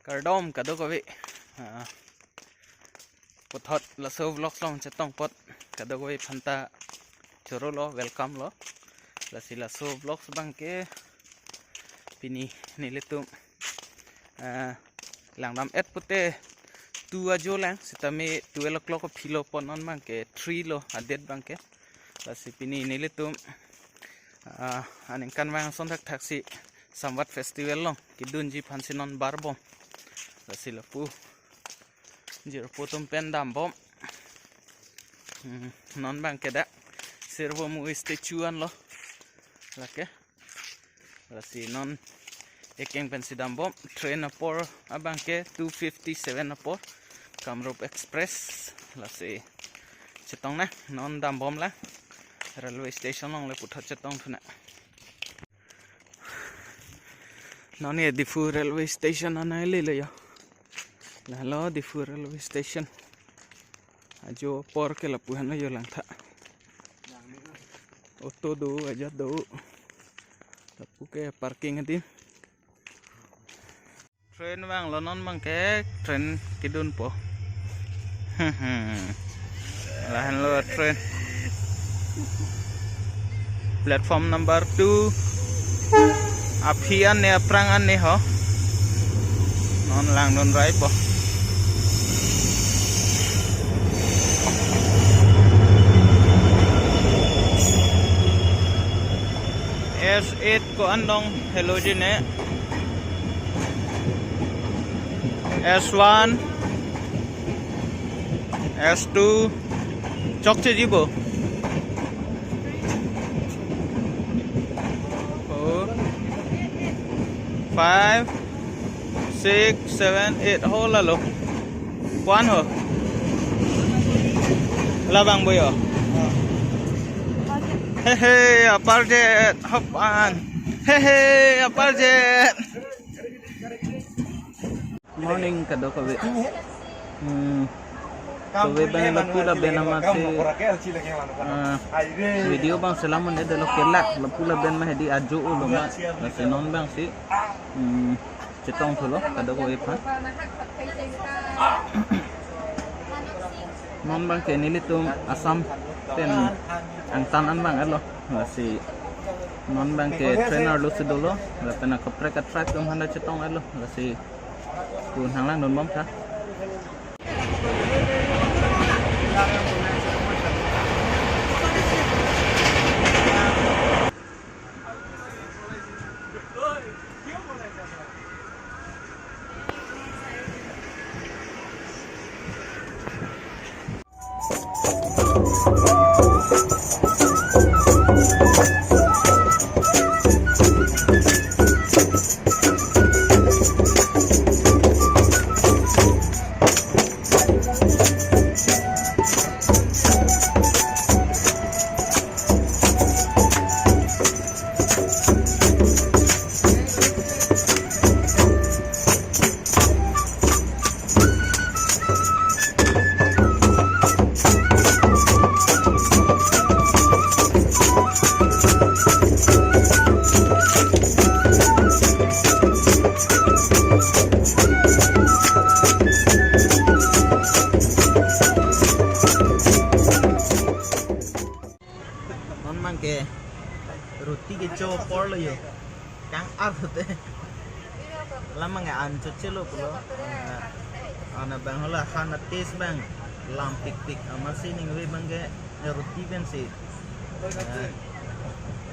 Cardom cả đó quý vị một thật là sâu vlog xong sẽ tông pot cả đó quý vị phanta choro lo welcome lo là xí là sâu vlog bang cái pini nile tum lang dam et pute tua jo lang sitame 12 o'clock philo ponon bang ke 3 lo adet bang ke là xí pini nile tum anh kan bang son thak thak si Samvaad Festival lo kidun ji phansinon barbom là xí là pu giờ potom pen dam bom non bang ke da servo mu statue an lo là cái là xí non ekeng pen si dam bom train apor abang ke 257 apor Kamrup Express là xí chetong na non dam bom la railway station long le putha chetong thuna non ye Difu railway station anai le le yo la lo Difu railway station ajo por ke la puhana yo lang tha auto do aja do tapu ke parking ati train bang lo non bang ke train kidun po la han lo train platform number 2 apian ne prangan ne ho non lang non rai po S8 ko andong halogen ne S1 S2 chok che jibo 5 6 7 8 hole là lục quán hả là bằng bây giờ he he aparjet hop an he he aparjet morning cả đó các vị Kowe bang lapu la ben amate video bang selaman de lo kelak lapu la ben ma hedi ajo lo ma la senon bang si chetong tholo kada kowe pha non bang ke nilitum asam ten angtan an bang alo la si non bang ke trainer lo sidolo la pena kapre ka track dum handa chetong alo la si kun hanglang non bom tha ke roti ke cho por lo yo kang ar hote lama nga an chochelo pulo ana bang hola khana taste bang lam pik pik amasi ning we bang ke roti ben si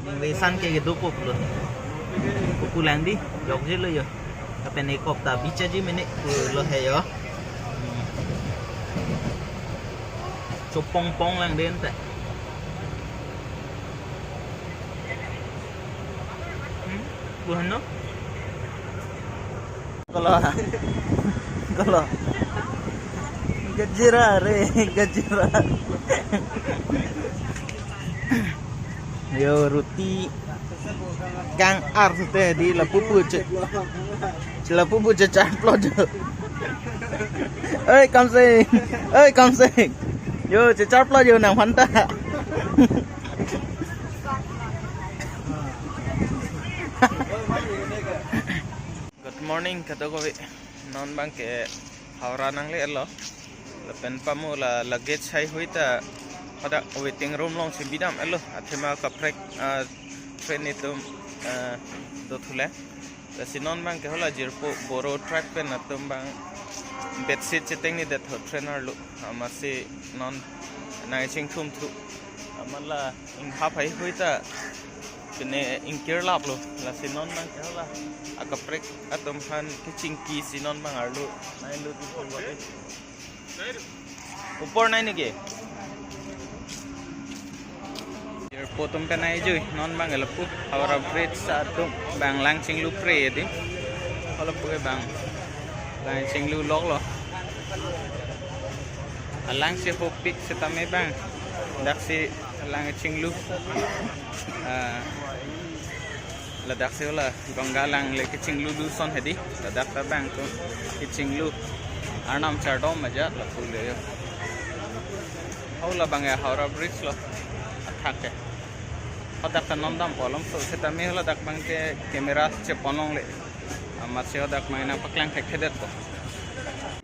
ning we san ke do po pulo populandi jog je lo yo kapene kopta bicha ji mene lo he yo chopong pong lang den ta bukan no? Kalau gajira re gajira yo roti kang ar teh di lapupu cecah plod kamseng yo cecah plod yo nang hanta Good morning, kata kowe. non bang ke haura nang le lo la pen pamu la luggage hai huita pada waiting room long si bidam elo athema ka prek train itum do thule la sinon bang ke hola jirpo boro track pen atum bang bedsheet cheteng ni det trainer lu amasi non nai ching thum thu amala ing ha phai huita kene ing kirlap lu la sinon bang ke hola aka prek atum han kitching ki sinon bang arlu nai lu tu khol wate upor nai ni ke potong pe nai jui non bang elapu haura bridge satu bang lang ching lu pre di kalau pu bang lang ching lu lok lo lang si hopik setame bang dak si lang ching lu la dak si la ganggalang le ching lu lu son hedi la dak ta bang tu ching lu arnam chardom maja la pu le yo haula bang ya haura bridge lo athak ke hodak ta nom dam polom so setame hola dak bang ke camera che ponong le amat se hodak maina paklang thek thedet ko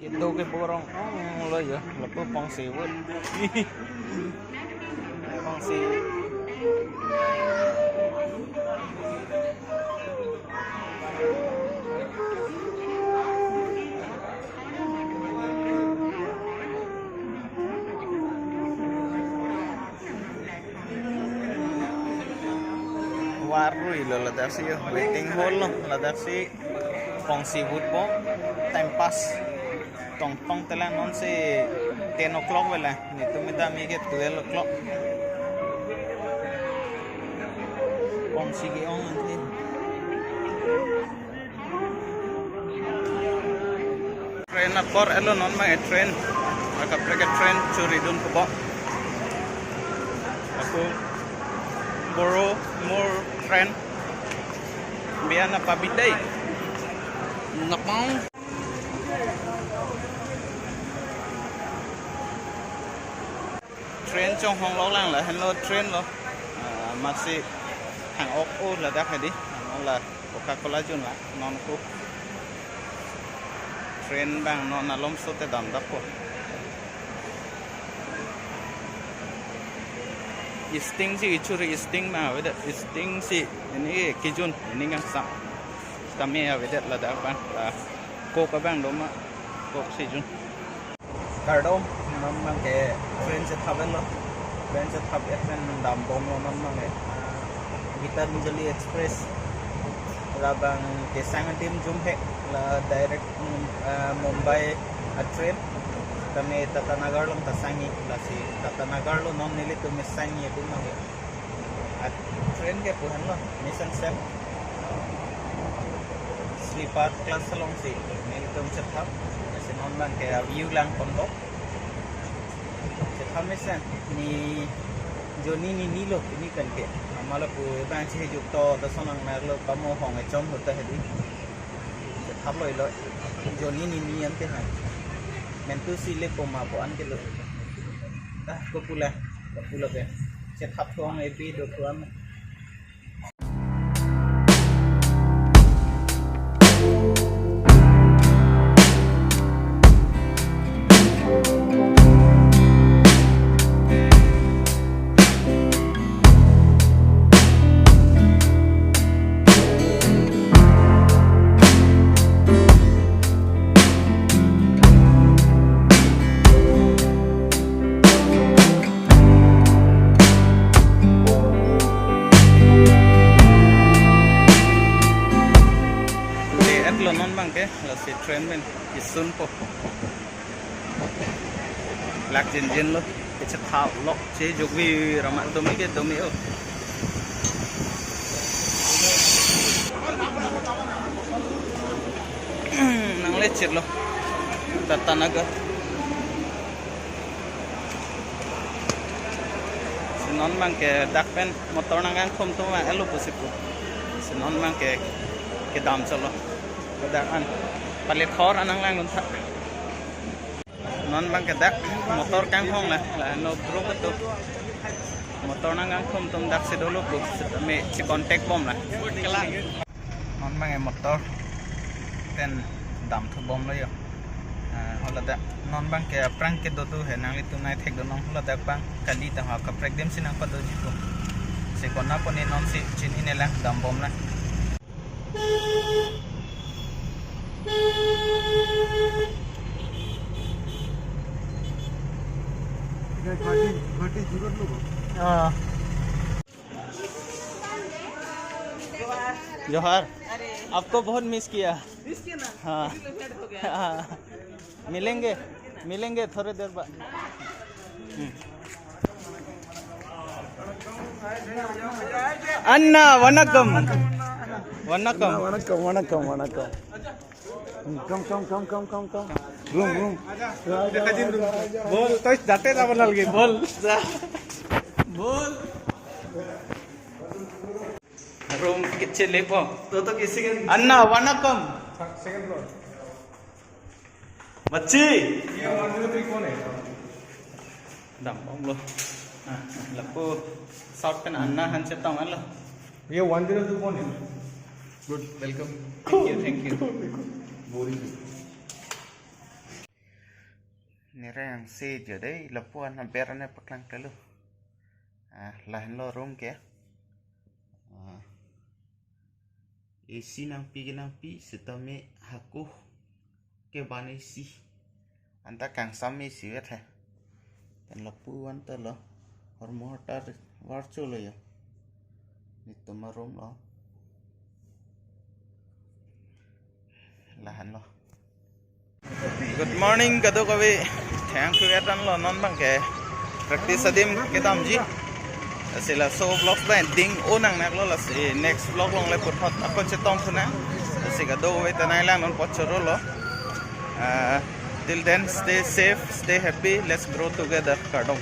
itu ke borong lo ya lepo pongsi wut pongsi warui lo ladak si waiting hall lo ladak si pongsi wut po time pass tong tong telan non si 10 o'clock wala nito mida mi ke 12 o'clock pongsi ge on ante train apor elo non ma train aka preka train churi dun ko bo aku borrow more train biana pabidai napang train trong hong lo lang là hello train lo masih hàng ốc ô là đắt hay đi nó là Coca-Cola chun lại non cô train bang non là lom số te đầm đắp cô isting sih curi isting mah wedet isting sih ini kijun ini ngang sam kami ya wedet lah dak bang lah kok bang doma kok sih jun kardom nam bang ke train se thaben lo train se thab efen dam bom lo nam bang Gitanjali Express la bang ke sangadim jumhe la direct Mumbai train kami Tatanagar long tasangi lasi Tatanagar lo non nili tu misangi itu mah at train ke puhan lo mission set sleeper class long si nili tu setap si non bang ke view lang pondok setap mission ni Joni ni lo ini kan ke amala pu bang si juk to tasonang na lo pamo hong ai chom hota hedi setap lo Joni ni ante ha mentu sile poma po an ke lo ko pula ke set hap thong epi do tuan non bang ke la si train men isun po lak jin lo ke chat lo che jogwi ramat tomi ke tomi o nang lecet lo tatanaga non bang ke dak pen motor nangang khom to ma elo posipu non bang ke dam chalo keadaan palit khor anang lang lunta non bang kedak motor kang hong lah no bro betul motor nang khom tum dak se dulu bro me ci contact bom lah non bang motor ten dam thu bom lo yo hola da non bang ke prang ke do he nang li tu nai thek do non hola da bang kali ta ha ka prek dem sinang pa do ji ko se ko na ko ni non si chin ine lang dam bom na घाटी जरूर लोग जोहार आपको बहुत मिस किया ना हाँ हो गया हाँ मिलेंगे थोड़ी देर बाद अन्ना वनकम वनकम वनकम वनकम वनकम कम रूम बोल तो जाते ना बनल गे बोल रूम किच्छे लेपो तो किसी के अन्ना वनकम सेकंड फ्लोर बच्ची ये 103 कौन है दम बम लो लपो शॉट पे अन्ना हंसे तो मान लो ये 102 कौन है good welcome thank you boring nirang si jadi lepuan hampir ane paklang telu lahan lo room ke isi nang pi setame haku ke bani si anta kang sami si wet hai dan lepuan ta lo hormotar warcho lo ya itu ma room lo lahan lo good morning kado kawi thank you etan lo non bang ke practice adim ke tam ji asila so vlog ba ding onang nak lo la si next vlog long le put hot akon se tom thuna asika do we tanai lang non pochoro lo till then stay safe stay happy let's grow together kadong